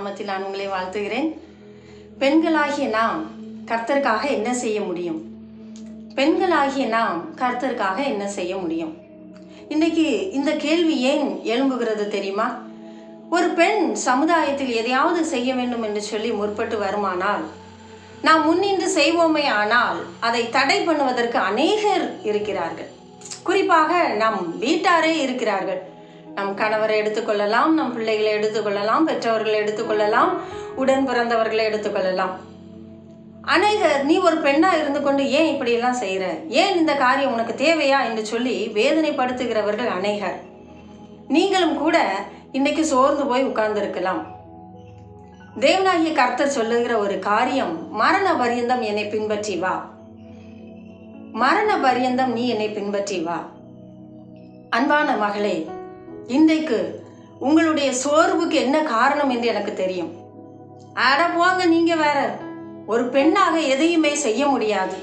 நாமத்தில் நான் உங்களை வாழ்த்துகிறேன். பெண்களாகிய நாம் கர்த்தருக்காக என்ன செய்ய முடியும்? பெண்களாகிய நாம் கர்த்தருக்காக என்ன செய்ய முடியும்? இன்னைக்கு இந்த கேள்வி ஏன் எழும்புகிறது தெரியுமா? ஒரு பெண் சமுதாயத்தில் எதையாவது செய்ய வேண்டும் என்று சொல்லி முற்பட்டு வருமானால், நாம் முன்னின்று செய்வோமே ஆனால் அதை தடை பண்ணுவதற்கு அநேகர் இருக்கிறார்கள். குறிப்பாக நம் வீட்டாரே இருக்கிறார்கள். நம் கணவரை எடுத்துக்கொள்ளலாம், நம் பிள்ளைகளை எடுத்துக்கொள்ளலாம், பெற்றவர்களை எடுத்துக்கொள்ளலாம், உடன் பிறந்தவர்களை எடுத்துக்கொள்ளலாம். அநேகர் நீ ஒரு பெண்ணா இருந்து கொண்டு ஏன் இப்படியெல்லாம் செய்கிற, ஏன் இந்த காரியம் உனக்கு தேவையா என்று சொல்லி வேதனைப்படுத்துகிறவர்கள் அநேகர். நீங்களும் கூட இன்னைக்கு சோர்ந்து போய் உட்கார்ந்திருக்கலாம். தேவனாகிய கர்த்தர் சொல்லுகிற ஒரு காரியம், மரண பரியந்தம் என்னை பின்பற்றி வா, மரண பரியந்தம் நீ என்னை பின்பற்றி வா. அன்பான மகளே, இன்றைக்கு உங்களுடைய சோர்வுக்கு என்ன காரணம் என்று எனக்கு தெரியும். அட போங்க, நீங்க வேற, ஒரு பெண்ணாக எதையுமே செய்ய முடியாது,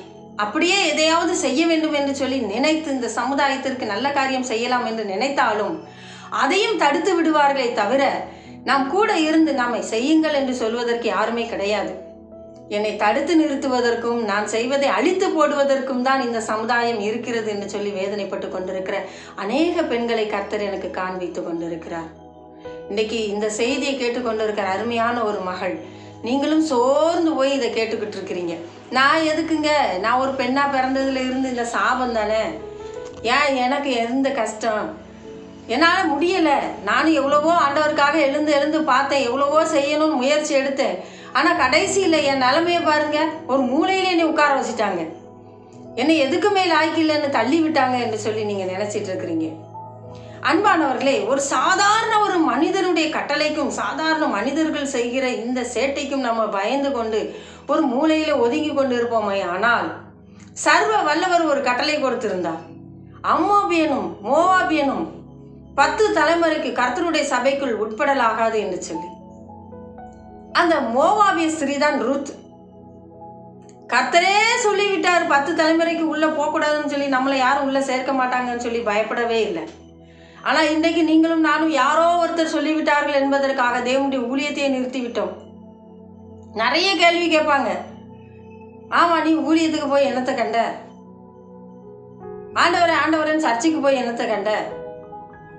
அப்படியே எதையாவது செய்ய வேண்டும் என்று சொல்லி நினைத்து இந்த சமுதாயத்திற்கு நல்ல காரியம் செய்யலாம் என்று நினைத்தாலும் அதையும் தடுத்து விடுவார்களே தவிர, நாம் கூட இருந்து நாமை செய்யுங்கள் என்று சொல்வதற்கு யாருமே கிடையாது. என்னை தடுத்து நிறுத்துவதற்கும் நான் செய்வதை அழித்து போடுவதற்கும் தான் இந்த சமுதாயம் இருக்கிறது என்று சொல்லி வேதனைப்பட்டு கொண்டிருக்கிற அநேக பெண்களை கர்த்தர் எனக்கு காண்பித்து கொண்டிருக்கிறார். இன்னைக்கு இந்த செய்தியை கேட்டுக்கொண்டிருக்கிற அருமையான ஒரு மகள், நீங்களும் சோர்ந்து போய் இதை கேட்டுக்கிட்டு இருக்கிறீங்க. நான் எதுக்குங்க, நான் ஒரு பெண்ணா பிறந்ததுல இருந்து இந்த சாபம் தானே, ஏன் எனக்கு எந்த கஷ்டம், என்னால் முடியலை, நானும் எவ்வளவோ ஆண்டவருக்காக எழுந்து பார்த்தேன், எவ்வளவோ செய்யணும்னு முயற்சி எடுத்தேன், ஆனால் கடைசியில் என் நிலைமையை பாருங்க, ஒரு மூலையில என்னை உட்கார வச்சுட்டாங்க, என்னை எதுக்குமே லாய்க்கில்லைன்னு தள்ளி விட்டாங்க என்று சொல்லி நீங்கள் நினச்சிட்டு இருக்கிறீங்க. அன்பானவர்களே, ஒரு சாதாரண ஒரு மனிதனுடைய கட்டளைக்கும் சாதாரண மனிதர்கள் செய்கிற இந்த சேட்டைக்கும் நம்ம பயந்து கொண்டு ஒரு மூலையில் ஒதுங்கி கொண்டு இருப்போமே, ஆனால் சர்வ வல்லவர் ஒரு கட்டளை கொடுத்திருந்தார். அம்மோபியனும் மோவாபியனும் 10 தலைமுறைக்கு கர்த்தருடைய சபைக்குள் உட்படலாகாது என்று சொல்லி. அந்த மோவாபிய ஸ்திரீதான் ரூத். கர்த்தரே சொல்லிவிட்டார் 10 தலைமுறைக்கு உள்ள போகக்கூடாதுன்னு சொல்லி, நம்மளை யாரும் உள்ள சேர்க்க மாட்டாங்கன்னு சொல்லி பயப்படவே இல்லை. ஆனால் இன்றைக்கு நீங்களும் நானும் யாரோ ஒருத்தர் சொல்லிவிட்டார்கள் என்பதற்காக தேவனுடைய ஊழியத்தையே நிறுத்திவிட்டோம். நிறைய கேள்வி கேட்பாங்க. ஆமா, நீ ஊழியத்துக்கு போய் என்னத்தை கண்ட, ஆண்டவரன் சர்ச்சைக்கு போய் என்னத்தை கண்ட,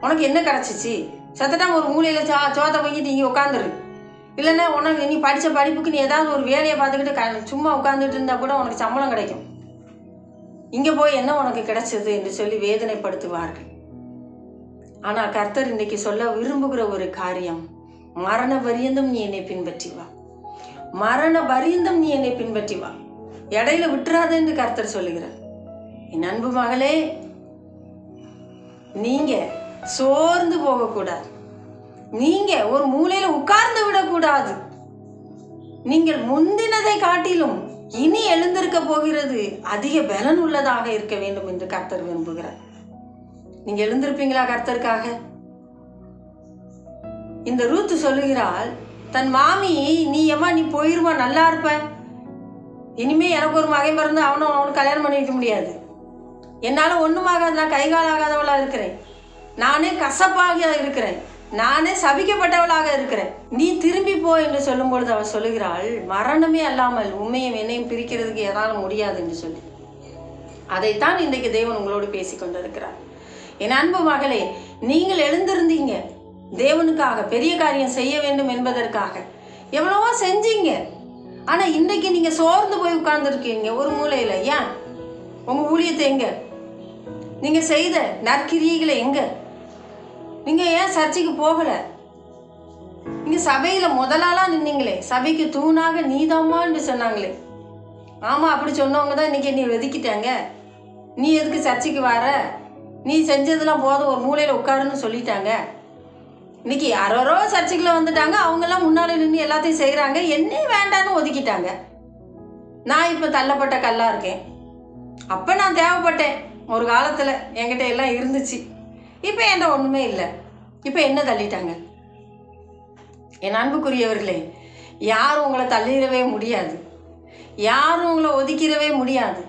உனக்கு என்ன கிடச்சிச்சு, சத்தட்டாம ஒரு மூலையில் சோத்தை போய்கிட்டு இங்கே உட்காந்துரு, இல்லைன்னா உனக்கு நீ படித்த படிப்புக்கு நீ ஏதாவது ஒரு வேலையை பார்த்துக்கிட்டு சும்மா உட்காந்துட்டு இருந்தால் கூட உனக்கு சம்பளம் கிடைக்கும், இங்கே போய் என்ன உனக்கு கிடைச்சது என்று சொல்லி வேதனைப்படுத்துவார்கள். ஆனால் கர்த்தர் இன்றைக்கு சொல்ல விரும்புகிற ஒரு காரியம், மரண பரியந்தம் நீ என்னை பின்பற்றி வா, மரண பரியந்தம் நீ என்னை பின்பற்றி வா, இடையில விட்டுறாது என்று கர்த்தர் சொல்லுகிறார். என் அன்பு மகளே, நீங்க சோர்ந்து போகக்கூடாது, நீங்க ஒரு மூலையில உட்கார்ந்து விடக்கூடாது. நீங்கள் முந்தினதை காட்டிலும் இனி எழுந்திருக்க போகிறது அதிக பலன் உள்ளதாக இருக்க வேண்டும் என்று கர்த்தர் விரும்புகிறார். நீங்க எழுந்திருப்பீங்களா கர்த்தருக்காக? இந்த ரூத் சொல்லுகிறாள், தன் மாமி, நீ ஏமா நீ போயிருமா, நல்லா இருப்ப, இனிமே எனக்கு ஒரு மகன் பிறந்து அவனுக்கு கல்யாணம் பண்ணி வைக்க முடியாது, என்னால் ஒன்றுமாகாது, நான் கைகால் ஆகாதவளாக இருக்கிறேன், நானே கசப்பாக இருக்கிறேன், நானே சபிக்கப்பட்டவளாக இருக்கிறேன், நீ திரும்பி போ என்று சொல்லும் பொழுது அவள் சொல்லுகிறாள், மரணமே அல்லாமல் உண்மையும் என்னையும் பிரிக்கிறதுக்கு எதாலும் முடியாது என்று சொல்லி. அதைத்தான் இன்றைக்கு தேவன் உங்களோடு பேசி கொண்டிருக்கிறார். என் அன்பு மகளே, நீங்கள் எழுந்திருந்தீங்க, தேவனுக்காக பெரிய காரியம் செய்ய வேண்டும் என்பதற்காக எவ்வளவோ செஞ்சீங்க. ஆனால் இன்றைக்கு நீங்கள் சோர்ந்து போய் உட்கார்ந்துருக்கீங்க ஒரு மூலையில். ஏன்? உங்கள் ஊழியத்தை எங்க, நீங்கள் செய்த நற்கிரியைகளை எங்க, நீங்கள் ஏன் சர்ச்சைக்கு போகலை, நீங்கள் சபையில் முதலாலாம் நின்னீங்களே, சபைக்கு தூணாக நீதாம்மான்னு சொன்னாங்களே, ஆமாம் அப்படி சொன்னவங்க தான் இன்றைக்கி நீ வெதுக்கிட்டாங்க, நீ எதுக்கு சர்ச்சைக்கு வர, நீ செஞ்சதெல்லாம் போதும், ஒரு மூலையில் உட்காருன்னு சொல்லிட்டாங்க. இன்னைக்கு யாரோ சர்ச்சைக்குள்ள வந்துட்டாங்க, அவங்கெல்லாம் முன்னாடி நின்று எல்லாத்தையும் செய்கிறாங்க, என்னையும் வேண்டான்னு ஒதுக்கிட்டாங்க. நான் இப்போ தள்ளப்பட்ட கல்லாக இருக்கேன். அப்போ நான் தேவைப்பட்டேன், ஒரு காலத்தில் என்கிட்ட எல்லாம் இருந்துச்சு, இப்போ என்கிட்ட ஒன்றுமே இல்லை, இப்போ என்ன தள்ளிட்டாங்க. என் அன்புக்குரியவர்களே, யாரும் உங்களை தள்ளிடவே முடியாது, யாரும் உங்களை ஒதுக்கிடவே முடியாது.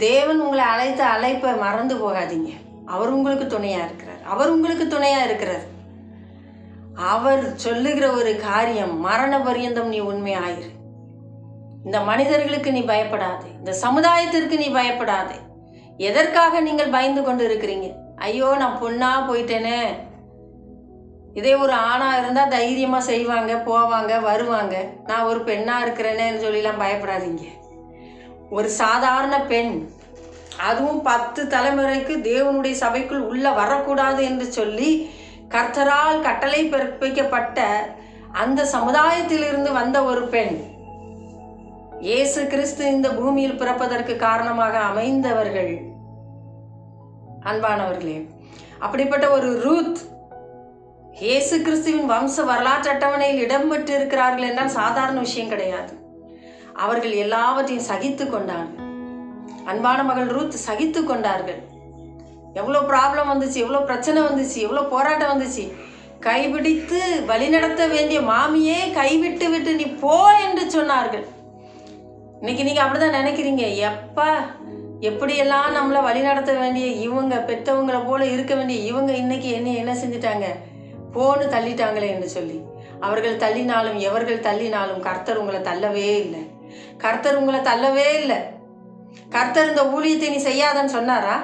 தேவன் உங்களை அழைத்த அழைப்பை மறந்து போகாதீங்க. அவர் உங்களுக்கு துணையாக இருக்கிறார், அவர் உங்களுக்கு துணையாக இருக்கிறார். அவர் சொல்லுகிற ஒரு காரியம், மரண பரியந்தம் நீ உண்மையாயிரு. இந்த மனிதர்களுக்கு நீ பயப்படாதே, இந்த சமுதாயத்திற்கு நீ பயப்படாதே. எதற்காக நீங்கள் பயந்து கொண்டு இருக்கிறீங்க? ஐயோ நான் பொண்ணா போயிட்டேனே, இதே ஒரு ஆணா இருந்தால் தைரியமாக செய்வாங்க, போவாங்க, வருவாங்க. நான் ஒரு பெண்ணா இருக்கிறேனேன்னு சொல்லிலாம் பயப்படாதீங்க. ஒரு சாதாரண பெண், அதுவும் 10 தலைமுறைக்கு தேவனுடைய சபைக்குள் உள்ள வரக்கூடாது என்று சொல்லி கர்த்தரால் கட்டளை பிறப்பிக்கப்பட்ட அந்த சமுதாயத்திலிருந்து வந்த ஒரு பெண், இயேசு கிறிஸ்து இந்த பூமியில் பிறப்பதற்கு காரணமாக அமைந்தவர்கள். அன்பானவர்களே, அப்படிப்பட்ட ஒரு ரூத் இயேசு கிறிஸ்துவின் வம்ச வரலாற்று அட்டவணையில் இடம்பெற்று இருக்கிறார்கள் என்றால் சாதாரண விஷயம் கிடையாது. அவர்கள் எல்லாவற்றையும் சகித்து கொண்டார்கள். அன்பான மகள் ரூத் சகித்து கொண்டார்கள். எவ்வளோ ப்ராப்ளம் வந்துச்சு, எவ்வளோ பிரச்சனை வந்துச்சு, எவ்வளோ போராட்டம் வந்துச்சு. கைபிடித்து வழிநடத்த வேண்டிய மாமியே கைவிட்டு விட்டு நீ போ என்று சொன்னார்கள். இன்னைக்கு நீங்கள் அப்படிதான் நினைக்கிறீங்க, எப்படியெல்லாம் நம்மளை வழிநடத்த வேண்டிய இவங்க, பெற்றவங்களை போல இருக்க வேண்டிய இவங்க இன்னைக்கு என்ன செஞ்சிட்டாங்க, போன்னு தள்ளிட்டாங்களே என்று சொல்லி. அவர்கள் தள்ளினாலும் எவர்கள் தள்ளினாலும் கர்த்தர் உங்களை தள்ளவே இல்லை. கர்த்தர் உங்களை தள்ளவே இல்லை. கர்த்தர் இந்த ஊழியத்தை நீ செய்யாதன்னு சொன்னாரா?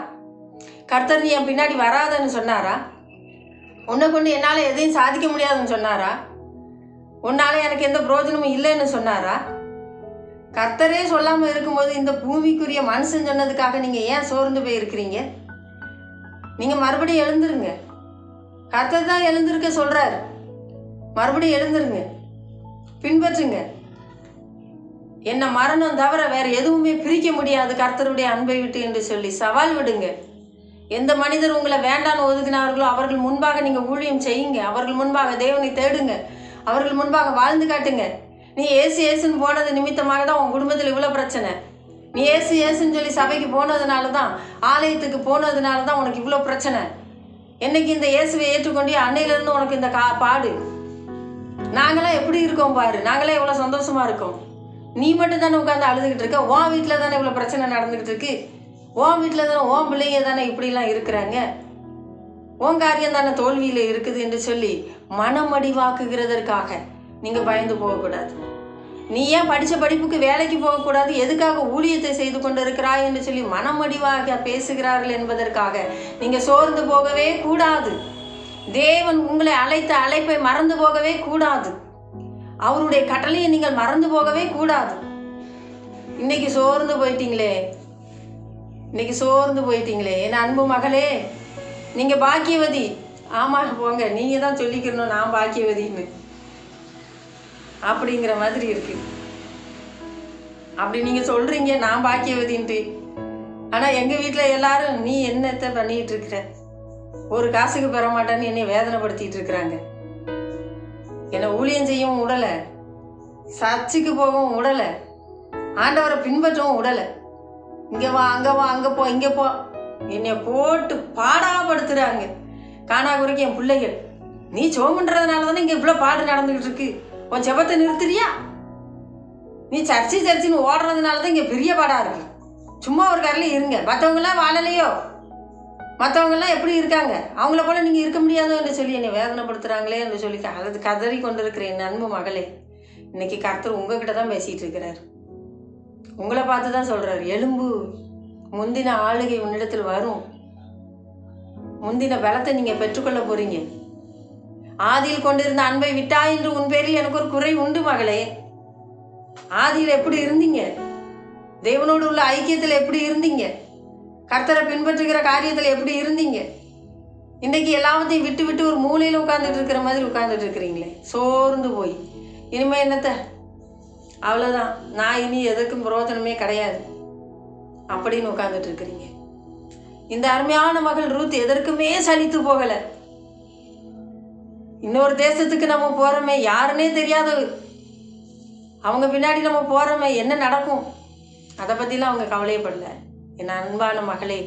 கர்த்தர் நீ என் பின்னாடி வராதன்னு சொன்னாரா? உன்னை கொண்டு என்னால் எதையும் சாதிக்க முடியாதுன்னு சொன்னாரா? உன்னால எனக்கு எந்த பிரயோஜனமும் இல்லைன்னு சொன்னாரா? கர்த்தரே சொல்லாமல் இருக்கும்போது இந்த பூமிக்குரிய மனுஷன் சொன்னதுக்காக நீங்கள் ஏன் சோர்ந்து போய் இருக்கிறீங்க? நீங்கள் மறுபடியும் எழுந்துருங்க. கர்த்தர் தான் எழுந்திருக்க சொல்கிறார். மறுபடியும் எழுந்துருங்க, பின்பற்றுங்க. என்ன மரணம் தவிர வேற எதுவுமே பிரிக்க முடியாது கர்த்தருடைய அன்பை விட்டு என்று சொல்லி சவால் விடுங்க. எந்த மனிதர் உங்களை வேண்டான்னு ஒதுக்கினார்களோ அவர்கள் முன்பாக நீங்கள் ஊழியம் செய்யுங்க. அவர்கள் முன்பாக தேவனை தேடுங்க. அவர்கள் முன்பாக வாழ்ந்து காட்டுங்க. நீ ஏசுன்னு போனது நிமித்தமாக தான் உன் குடும்பத்தில் இவ்வளோ பிரச்சனை. நீ ஏசுன்னு சொல்லி சபைக்கு போனதுனால தான், ஆலயத்துக்கு போனதுனால தான் உனக்கு இவ்வளோ பிரச்சனை. என்னைக்கு இந்த இயேசுவை ஏற்றுக்கொண்டு அன்னையிலேருந்து உனக்கு இந்த பாடு. நாங்களாம் எப்படி இருக்கோம் பாரு, நாங்களே எவ்வளோ சந்தோஷமா இருக்கோம். நீ மட்டும் தானே உட்காந்து அழுதுகிட்டு இருக்க. உன் வீட்டில் தானே இவ்வளோ பிரச்சனை நடந்துகிட்டு இருக்கு. உன் வீட்டில் தானே, உன் பிள்ளைங்க தானே இப்படிலாம் இருக்கிறாங்க. உன் காரியம் தானே தோல்வியில் இருக்குது என்று சொல்லி மனமடிவாக்குகிறதற்காக நீங்கள் பயந்து போகக்கூடாது. நீ ஏன் படித்த படிப்புக்கு வேலைக்கு போகக்கூடாது, எதுக்காக ஊழியத்தை செய்து கொண்டு இருக்கிறாய் என்று சொல்லி மனமடிவாக பேசுகிறார்கள் என்பதற்காக நீங்கள் சோர்ந்து போகவே கூடாது. தேவன் உங்களை அழைத்த அழைப்பை மறந்து போகவே கூடாது. அவருடைய கட்டளையை நீங்கள் மறந்து போகவே கூடாது. இன்னைக்கு சோர்ந்து போயிட்டீங்களே என் அன்பு மகளே, நீங்கள் பாக்கியவதி. ஆமாம் போங்க, நீங்கள் தான் சொல்லிக்கிறணும் நான் பாக்கியவதின்னு. அப்படிங்கிற மாதிரி இருக்கு. அப்படி நீங்கள் சொல்கிறீங்க நான் பாக்கியவதின்ட்டு. ஆனால் எங்கள் வீட்டில் எல்லாரும் நீ என்னத்தை பண்ணிகிட்டு இருக்கிற, ஒரு காசுக்கு பெற மாட்டேன்னு என்னை வேதனைப்படுத்திட்டு இருக்கிறாங்க. என்னை ஊழியம் செய்யவும் விடலை, சர்ச்சுக்கு போகவும் விடலை, ஆண்டவரை பின்பற்றவும் விடலை. இங்கே வா, அங்கே வா, அங்கே போ, இங்கே போ, என்னை போட்டு பாடாப்படுத்துகிறாங்க. காணா குறைக்க என் பிள்ளைகள். நீ சோமுன்றதுனால தானே இங்கே இவ்வளோ பாடு நடந்துக்கிட்டு இருக்கு. உன் ஜெபத்தை நிறுத்துறியா? நீ சர்ச்சின்னு ஓடுறதுனால தான் இங்கே பெரிய பாடாக இருக்கு. சும்மா ஒரு கரையில் இருங்க. மற்றவங்களாம் வாழலையோ, மற்றவங்கெல்லாம் எப்படி இருக்காங்க, அவங்கள போல நீங்கள் இருக்க முடியாதோ என்று சொல்லி என்னை வேதனைப்படுத்துகிறாங்களே என்று சொல்லி கதறி கொண்டு இருக்கிற என் அன்பு மகளே, இன்னைக்கு கர்த்தர் உங்ககிட்ட தான் பேசிகிட்டு இருக்கிறார். உங்களை பார்த்து தான் சொல்கிறார், எலும்பு, முந்தின ஆளுகை உன்னிடத்தில் வரும். முந்தின பலத்தை நீங்கள் பெற்றுக்கொள்ள போகிறீங்க. ஆதியில் கொண்டிருந்த அன்பை விட்டா என்று உன் பேரில் எனக்கு ஒரு குறை உண்டு மகளே. ஆதியில் எப்படி இருந்தீங்க? தேவனோடு உள்ள ஐக்கியத்தில் எப்படி இருந்தீங்க? கர்த்தரை பின்பற்றுகிற காரியத்தில் எப்படி இருந்தீங்க? இன்றைக்கி எல்லாத்தையும் விட்டு விட்டு ஒரு மூலையில் உட்காந்துட்டு இருக்கிற மாதிரி உட்காந்துட்டு இருக்கிறீங்களே, சோர்ந்து போய். இனிமேல் என்னத்த, அவ்வளோதான், நான் இனி எதுக்கும் பிரயோஜனமே கிடையாது அப்படின்னு உட்காந்துட்டு இருக்கிறீங்க. இந்த அருமையான மகள் ரூத் எதற்குமே சலித்து போகலை. இன்னொரு தேசத்துக்கு நம்ம போகிறோமே, யாருன்னே தெரியாது, அவங்க பின்னாடி நம்ம போகிறோமே, என்ன நடக்கும் அதை பற்றிலாம் அவங்க கவலையப்படலை. என் அன்பான மகளே,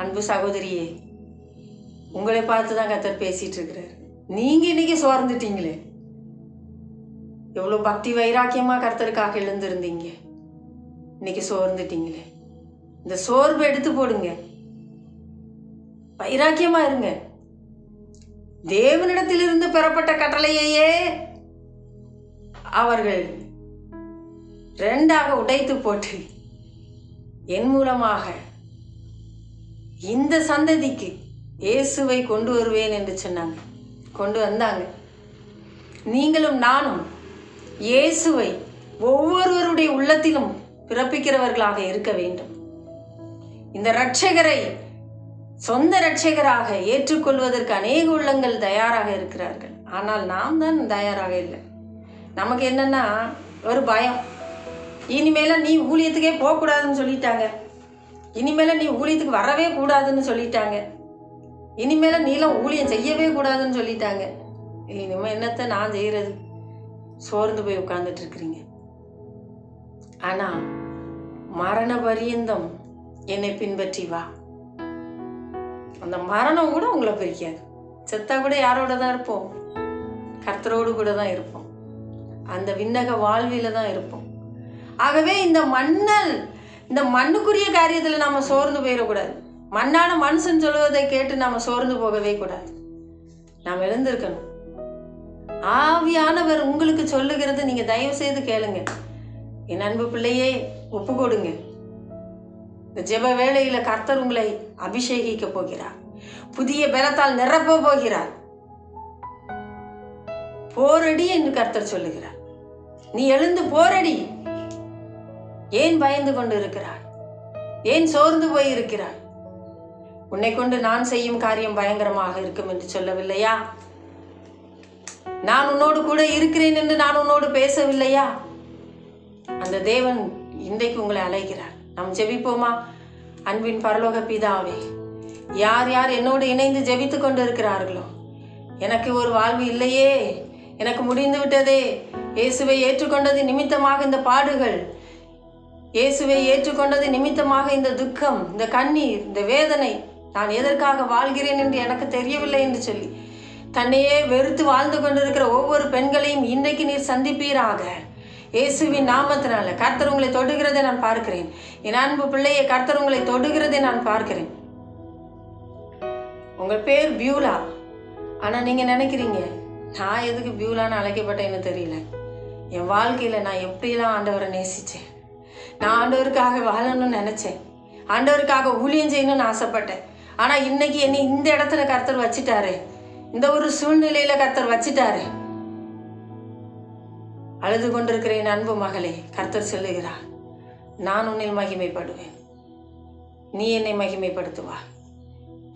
அன்பு சகோதரியே, உங்களை பார்த்து தான் கர்த்தர் பேசிகிட்டு இருக்கிறார். நீங்கள் இன்றைக்கி சோர்ந்துட்டீங்களே, எவ்வளோ பக்தி வைராக்கியமாக கர்த்தருக்காக எழுந்திருந்தீங்க, இன்னைக்கு சோர்ந்துட்டீங்களே. இந்த சோர்வை எடுத்து போடுங்க, வைராக்கியமாக இருங்க. தேவனிடத்திலிருந்து பெறப்பட்ட கட்டளையையே அவர்கள் ரெண்டாக உடைத்து போட்டு என் மூலமாக இந்த சந்ததிக்கு இயேசுவை கொண்டு வருவேன் என்று சொன்னாங்க. கொண்டு வந்தாங்க. நீங்களும் நானும் இயேசுவை ஒவ்வொருவருடைய உள்ளத்திலும் பிறப்பிக்கிறவர்களாக இருக்க வேண்டும். இந்த இரட்சகரை சொந்த இரட்சகராக ஏற்றுக்கொள்வதற்கு அநேக உள்ளங்கள் தயாராக இருக்கிறார்கள். ஆனால் நாம் தான் தயாராக இல்லை. நமக்கு என்னன்னா ஒரு பயம். இனிமேல நீ ஊழியத்துக்கே போகக்கூடாதுன்னு சொல்லிட்டாங்க. இனிமேல நீ ஊழியத்துக்கு வரவே கூடாதுன்னு சொல்லிட்டாங்க. இனிமேல நீலாம் ஊழியம் செய்யவே கூடாதுன்னு சொல்லிட்டாங்க. இனிமேல் என்னத்தை நான் செய்கிறது? சோர்ந்து போய் உட்கார்ந்துட்டு இருக்கிறீங்க. ஆனா மரண பரியந்தம் என்னை பின்பற்றி வா. அந்த மரணம் கூட உங்களை பிரிக்காது. செத்தா கூட யாரோட தான் இருப்போம்? கர்த்தரோடு கூட தான் இருப்போம். அந்த விண்ணக வாழ்வில தான் இருப்போம். ஆகவே இந்த மண்ணுக்குரிய காரியத்தில் நாம சோர்ந்து போயிடக்கூடாது. மண்ணான மனுஷன் சொல்வதை கேட்டு நாம சோர்ந்து போகவே கூடாது. நாம் எழுந்திருக்கணும். ஆவியானவர் உங்களுக்கு சொல்லுகிறது நீங்க தயவு செய்து கேளுங்க. என் அன்பு பிள்ளையே, ஒப்பு கொடுங்க. இந்த ஜெப வேளையில கர்த்தர் உங்களை அபிஷேகிக்க போகிறார். புதிய பலத்தால் நிரப்ப போகிறார். போரடி என்று கர்த்தர் சொல்லுகிறார். நீ எழுந்து போரடி. ஏன் பயந்து கொண்டு இருக்கிறாய்? ஏன் சோர்ந்து போய் இருக்கிறாய்? உன்னை கொண்டு நான் செய்யும் காரியம் பயங்கரமாக இருக்கும் என்று சொல்லவில்லையா? நான் உன்னோடு கூட இருக்கிறேன் என்று நான் உன்னோடு பேசவில்லையா? அந்த தேவன் இன்றைக்கு உங்களை அழைக்கிறார். நாம் ஜெபிப்போமா? அன்பின் பரலோக பிதாவே, யார் யார் என்னோடு இணைந்து ஜெபித்து கொண்டு இருக்கிறார்களோ, எனக்கு ஒரு வாழ்வு இல்லையே, எனக்கு முடிந்து விட்டதே, இயேசுவை ஏற்றுக்கொண்டது நிமித்தமாக இந்த பாடுகள், இயேசுவை ஏற்றுக்கொண்டது நிமித்தமாக இந்த துக்கம், இந்த கண்ணீர், இந்த வேதனை, நான் எதற்காக வாழ்கிறேன் என்று எனக்கு தெரியவில்லை என்று சொல்லி தன்னையே வெறுத்து வாழ்ந்து கொண்டிருக்கிற ஒவ்வொரு பெண்களையும் இன்றைக்கு நீர் சந்திப்பீராக. இயேசுவின் நாமத்தினால கர்த்தர் உங்களை தொடுகிறதை நான் பார்க்கிறேன். என் அன்பு பிள்ளையை, கர்த்தர் உங்களை தொடுகிறதை நான் பார்க்கிறேன். உங்கள் பேர் பியூலா. ஆனால் நீங்கள் நினைக்கிறீங்க, நான் எதுக்கு பியூலான்னு அழைக்கப்பட்டேன்னு தெரியல. என் வாழ்க்கையில் நான் எப்படிலாம் ஆண்டவரை நேசித்தேன். நான் ஆண்டவருக்காக வாழணும்னு நினச்சேன். ஆண்டவருக்காக ஊழியம் செய்யணும்னு ஆசைப்பட்டேன். ஆனால் இன்னைக்கு என்னை இந்த இடத்துல கர்த்தர் வச்சுட்டாரு. இந்த ஒரு சூழ்நிலையில கர்த்தர் வச்சுட்டாரு. அழுது கொண்டிருக்கிற என் அன்பு மகளே, கர்த்தர் சொல்லுகிறார், நான் உன்னில் மகிமைப்படுவேன், நீ என்னை மகிமைப்படுத்துவா,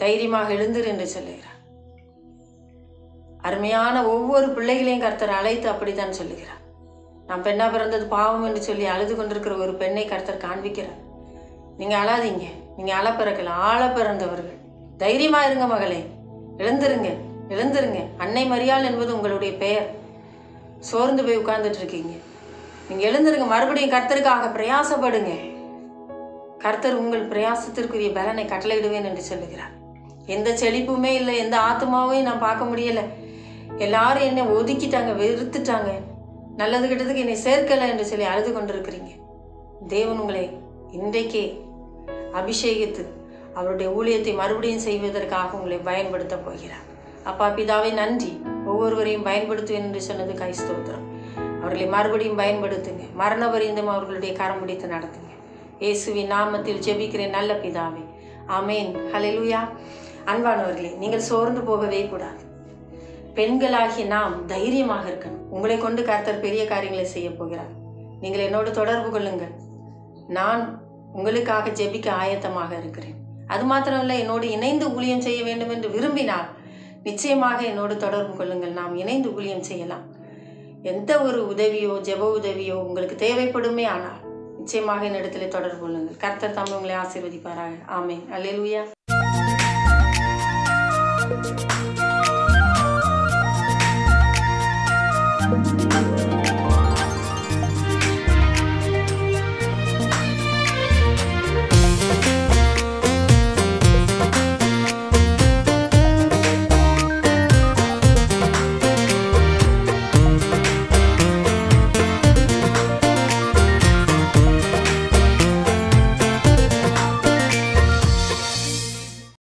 தைரியமாக எழுந்திரு என்று சொல்லுகிறார். அருமையான ஒவ்வொரு பிள்ளைகளையும் கர்த்தர் அழைத்து அப்படித்தான் சொல்லுகிறார். நான் பெண்ணா பிறந்தது பாவம் என்று சொல்லி அழுது கொண்டிருக்கிற ஒரு பெண்ணை கர்த்தர் காண்பிக்கிறார். நீங்க அழாதீங்க, நீங்க அழ பிறக்கலாம், ஆழ பிறந்தவர்கள். தைரியமா இருங்க மகளே, எழுந்திருங்க, எழுந்திருங்க. அன்னை மரியாள் என்பது உங்களுடைய பெயர். சோர்ந்து போய் உட்கார்ந்துட்டு இருக்கீங்க, நீங்க எழுந்திருங்க. மறுபடியும் கர்த்தருக்காக பிரயாசப்படுங்க. கர்த்தர் உங்கள் பிரயாசத்திற்குரிய பலனை கட்டளையிடுவேன் என்று சொல்லுகிறார். எந்த செழிப்புமே இல்லை, எந்த ஆத்மாவையும் நான் பார்க்க முடியல. எல்லாரும் என்னை ஒதுக்கிட்டாங்க, வெறுத்துட்டாங்க, நல்லது கெட்டதுக்கு என்னை சேர்க்கலை என்று சொல்லி அழுது கொண்டிருக்கிறீங்க. தேவன் உங்களை இன்றைக்கே அபிஷேகித்து அவருடைய ஊழியத்தை மறுபடியும் செய்வதற்காக உங்களை பயன்படுத்த போகிறார். அப்பா பிதாவை நன்றி. ஒவ்வொருவரையும் பயன்படுத்துவேன் என்று சொன்னது கை ஸ்தோத்திரம். அவர்களை மறுபடியும் பயன்படுத்துங்க. மரண பரியந்தம் அவர்களுடைய கரம் பிடித்து நடத்துங்க. இயேசுவின் நாமத்தில் ஜெபிக்கிறேன் நல்ல பிதாவே, ஆமேன். ஹல்லேலூயா. அன்பானவர்களே, நீங்கள் சோர்ந்து போகவே கூடாது. பெண்களாகிய நாம் தைரியமாக இருக்கணும். உங்களை கொண்டு கர்த்தர் பெரிய காரியங்களை செய்ய போகிறார். நீங்கள் என்னோடு தொடர்பு கொள்ளுங்கள். நான் உங்களுக்காக ஜெபிக்க ஆயத்தமாக இருக்கிறேன். அது மாத்திரமல்ல, என்னோடு இணைந்து ஊழியம் செய்ய வேண்டும் என்று விரும்பினால் நிச்சயமாக என்னோடு தொடர்பு கொள்ளுங்கள். நாம் இணைந்து ஊழியம் செய்யலாம். எந்த ஒரு உதவியோ ஜெப உதவியோ உங்களுக்கு தேவைப்படுமே ஆனால் நிச்சயமாக என்னிடத்திலே தொடர்பு கொள்ளுங்கள். கர்த்தர் தாமே உங்களை ஆசீர்வதிப்பாராக. ஆமென். அல்லேலூயா.